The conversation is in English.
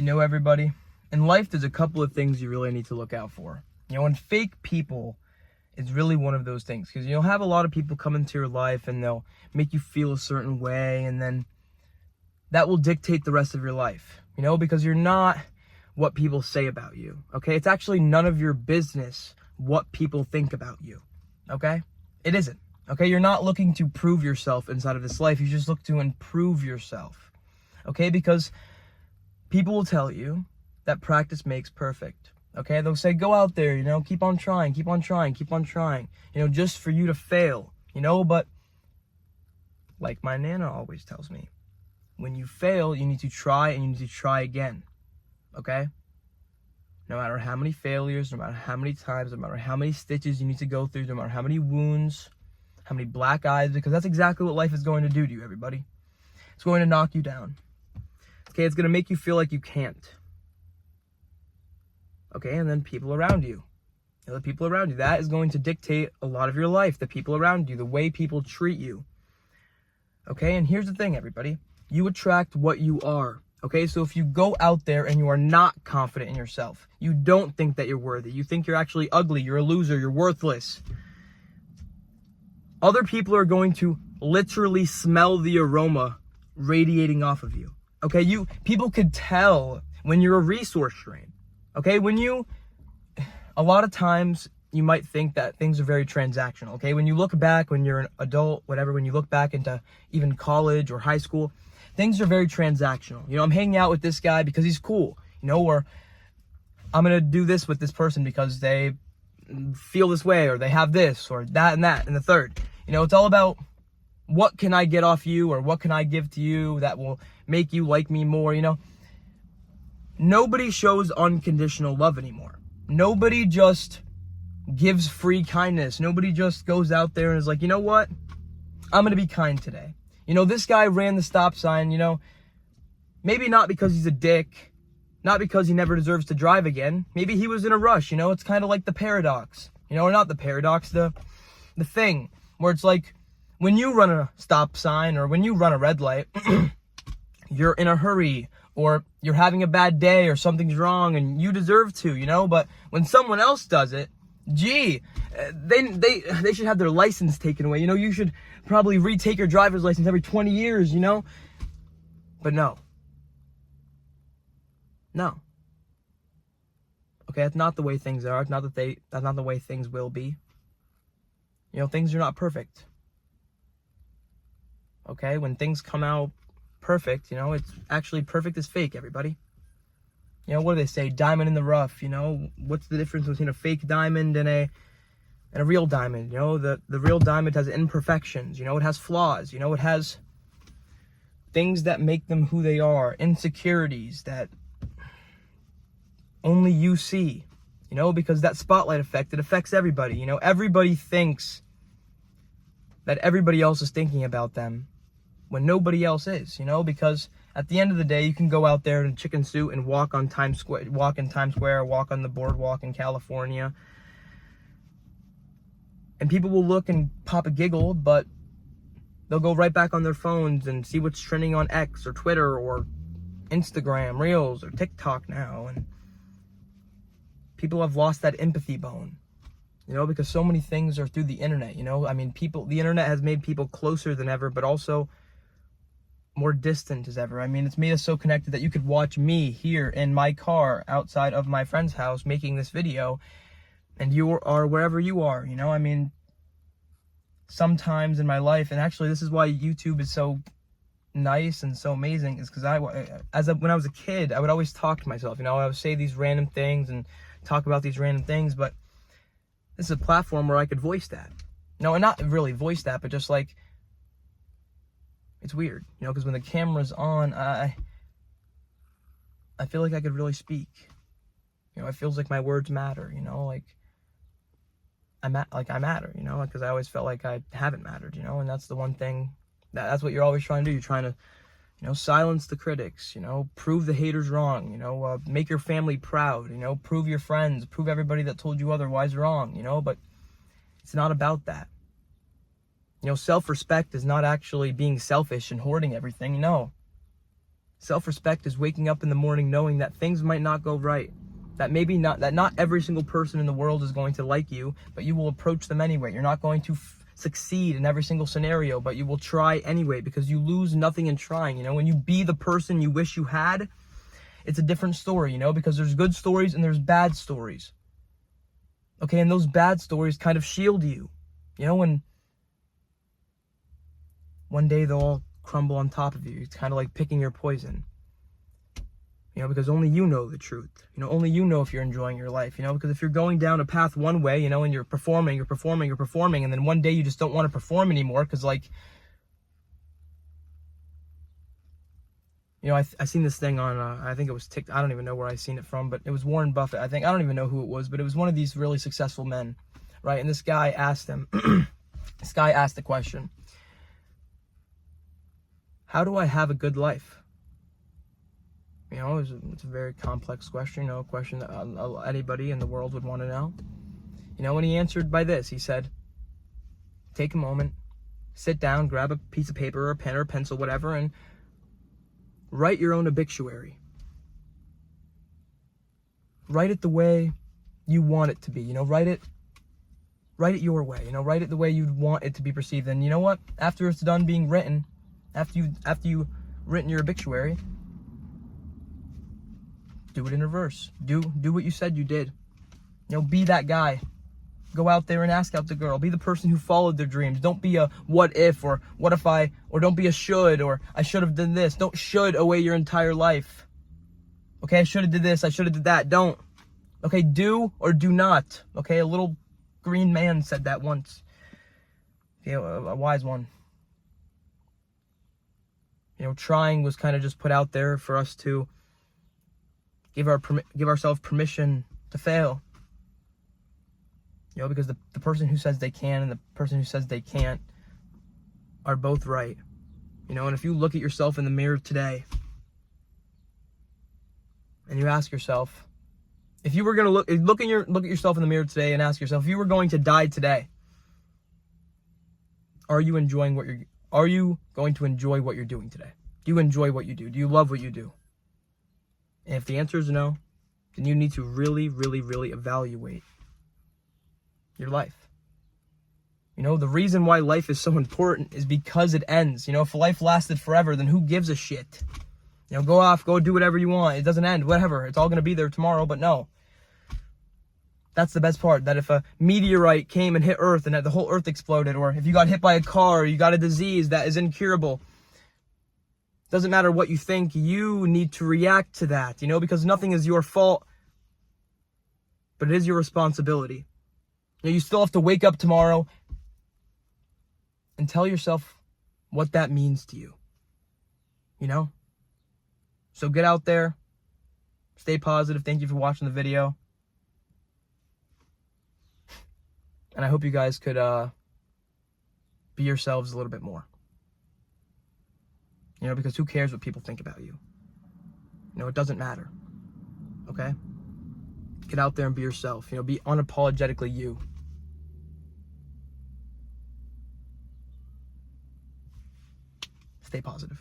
You know, everybody, in life, there's a couple of things you really need to look out for. You know, and fake people is really one of those things, because you'll have a lot of people come into your life and they'll make you feel a certain way, and then that will dictate the rest of your life, you know, because you're not what people say about you, okay? It's actually none of your business what people think about you, okay? It isn't, okay? You're not looking to prove yourself inside of this life. You just look to improve yourself, okay? Because people will tell you that practice makes perfect, okay? They'll say, go out there, you know, keep on trying, keep on trying, keep on trying, you know, just for you to fail, you know? But like my Nana always tells me, when you fail, you need to try and you need to try again, okay? No matter how many failures, no matter how many times, no matter how many stitches you need to go through, no matter how many wounds, how many black eyes, because that's exactly what life is going to do to you, everybody. It's going to knock you down. Okay, it's going to make you feel like you can't. Okay, and then people around you. The people around you. That is going to dictate a lot of your life. The people around you, the way people treat you. Okay, and here's the thing, everybody. You attract what you are. Okay, so if you go out there and you are not confident in yourself, you don't think that you're worthy, you think you're actually ugly, you're a loser, you're worthless, other people are going to literally smell the aroma radiating off of you. Okay, people could tell when you're a resource drain. Okay, a lot of times you might think that things are very transactional. Okay, when you look back, when you're an adult, whatever, when you look back into even college or high school, things are very transactional. You know, I'm hanging out with this guy because he's cool, you know, or I'm going to do this with this person because they feel this way, or they have this, or that and that and the third. You know, it's all about what can I get off you, or what can I give to you that will make you like me more, you know. Nobody shows unconditional love anymore. Nobody just gives free kindness. Nobody just goes out there and is like, you know what? I'm going to be kind today. You know, this guy ran the stop sign, you know, maybe not because he's a dick, not because he never deserves to drive again. Maybe he was in a rush, you know, it's kind of like the paradox, you know, or not the paradox, the thing where it's like when you run a stop sign or when you run a red light, you're in a hurry or you're having a bad day or something's wrong and you deserve to, you know, but when someone else does it, gee, they should have their license taken away. You know, you should probably retake your driver's license every 20 years, you know? But no. Okay, that's not the way things are. That's not the way things will be. You know, things are not perfect. Okay, when things come out perfect, you know, it's actually perfect is fake, everybody. You know, what do they say? Diamond in the rough, you know? What's the difference between a fake diamond and a real diamond? You know, the real diamond has imperfections, you know, it has flaws, you know, it has things that make them who they are, insecurities that only you see, you know, because that spotlight effect, it affects everybody, you know, everybody thinks that everybody else is thinking about them when nobody else is, you know, because at the end of the day, you can go out there in a chicken suit and walk in Times Square, walk on the boardwalk in California, and people will look and pop a giggle, but they'll go right back on their phones and see what's trending on X or Twitter or Instagram, Reels or TikTok now, and people have lost that empathy bone, you know, because so many things are through the internet, you know. I mean, the internet has made people closer than ever, but also more distant as ever. I mean, it's made us so connected that you could watch me here in my car outside of my friend's house making this video, and you are wherever you are, you know. I mean, sometimes in my life, and actually this is why YouTube is so nice and so amazing, is because when I was a kid, I would always talk to myself, you know. I would say these random things and talk about these random things, but this is a platform where I could voice that. No, and not really voice that, but just like, it's weird, you know, because when the camera's on, I feel like I could really speak. You know, it feels like my words matter, you know, like I matter, you know, because I always felt like I haven't mattered, you know, and that's the one thing, that's what you're always trying to do. You're trying to, you know, silence the critics, you know, prove the haters wrong, you know, make your family proud, you know, prove your friends, prove everybody that told you otherwise wrong, you know, but it's not about that. You know, self-respect is not actually being selfish and hoarding everything, no. Self-respect is waking up in the morning knowing that things might not go right. That not every single person in the world is going to like you, but you will approach them anyway. You're not going to succeed in every single scenario, but you will try anyway, because you lose nothing in trying. You know, when you be the person you wish you had, it's a different story, you know, because there's good stories and there's bad stories. Okay, and those bad stories kind of shield you. You know, when one day they'll all crumble on top of you. It's kind of like picking your poison. You know, because only you know the truth. You know, only you know if you're enjoying your life, you know, because if you're going down a path one way, you know, and you're performing, and then one day you just don't want to perform anymore because, like, you know, I seen this thing on, I think it was TikTok. I don't even know where I seen it from, but it was Warren Buffett. I don't even know who it was, but it was one of these really successful men, right? And this guy asked him, this guy asked the question, how do I have a good life? You know, it's a very complex question, you know, a question that anybody in the world would want to know. You know, and he answered by this. He said, take a moment, sit down, grab a piece of paper or a pen or a pencil, whatever, and write your own obituary. Write it the way you want it to be. You know, write it your way. You know, write it the way you'd want it to be perceived. And you know what? After it's done being written, after you've written your obituary, do it in reverse. Do what you said you did. You know, be that guy. Go out there and ask out the girl. Be the person who followed their dreams. Don't be a what if or what if I, or don't be a should or I should have done this. Don't should away your entire life. Okay, I should have did this. I should have did that. Don't. Okay, do or do not. Okay, a little green man said that once. Okay, a wise one. You know, trying was kind of just put out there for us to give ourselves permission to fail. You know, because the person who says they can and the person who says they can't are both right. You know, and if you look at yourself in the mirror today and you ask yourself, if you were going to look at yourself in the mirror today and ask yourself, if you were going to die today, are you going to enjoy what you're doing today? Do you enjoy what you do? Do you love what you do? And if the answer is no, then you need to really, really, really evaluate your life. You know, the reason why life is so important is because it ends. You know, if life lasted forever, then who gives a shit? You know, go do whatever you want. It doesn't end, whatever. It's all going to be there tomorrow, but no. That's the best part, that if a meteorite came and hit Earth and that the whole Earth exploded, or if you got hit by a car, or you got a disease that is incurable, doesn't matter what you think, you need to react to that, you know, because nothing is your fault, but it is your responsibility. You know, you still have to wake up tomorrow and tell yourself what that means to you, you know? So get out there, stay positive. Thank you for watching the video. And I hope you guys could be yourselves a little bit more. You know, because who cares what people think about you? You know, it doesn't matter. Okay? Get out there and be yourself. You know, be unapologetically you. Stay positive.